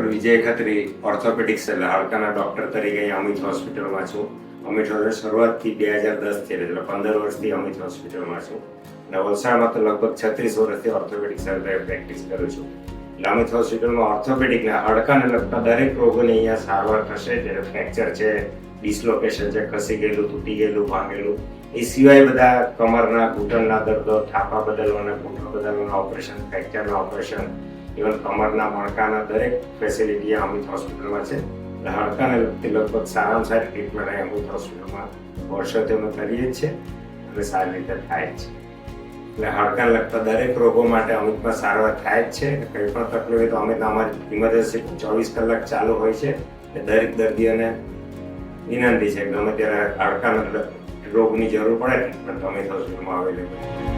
Doctor વિજય Khatri orthopaedics એટલે હાડકાના doctor તરીકે અહીં અમિત હોસ્પિટલમાં છું. અમિત હોસ્પિટલ શરૂઆતથી 2010 થી એટલે 15 વર્ષથી અમિત હોસ્પિટલમાં છું અને વલસાડમાં તો લગભગ 36 વર્ષથી ઓર્થોપેડિક સર્જરી પ્રેક્ટિસ કરું છું. એટલે અમિત હોસ્પિટલમાં ઓર્થોપેડિકના હાડકાને લગતા દરેક રોગોની અહીંયા સારવાર થશે. જે ફ્રેક્ચર છે, ડિસ્લોકેશન છે, ખસી ગયેલું, તૂટી ગયેલું, ભાંગેલું, એ સિવાય બધા કમરના, ઘૂંટણના દર્દો, થાપા બદલવાના, ઘૂંટણ બદલવાના ઓપરેશન, ફ્રેક્ચરના ઓપરેશન, ઇવન કમરના મણકાના દરેક ફેસિલિટી અમિત હોસ્પિટલમાં છે. એટલે હાડકાને લગતી લગભગ સારામાં સારી ટ્રીટમેન્ટ અહીં અમિત હોસ્પિટલમાં વર્ષોથી અમે કરીએ જ છીએ અને સારી રીતે થાય છે. એટલે હાડકાને લગતા દરેક રોગો માટે અમિતમાં સારવાર થાય જ છે. કંઈ પણ તકલીફ હોય તો અમિત અમારી ઇમરજન્સી 24 કલાક ચાલુ હોય છે. દરેક દર્દીઓને વિનંતી છે કે ગમે ત્યારે હાડકાના રોગની જરૂર પડે ટ્રીટમેન્ટ અમિત હોસ્પિટલમાં અવેલેબલ છે.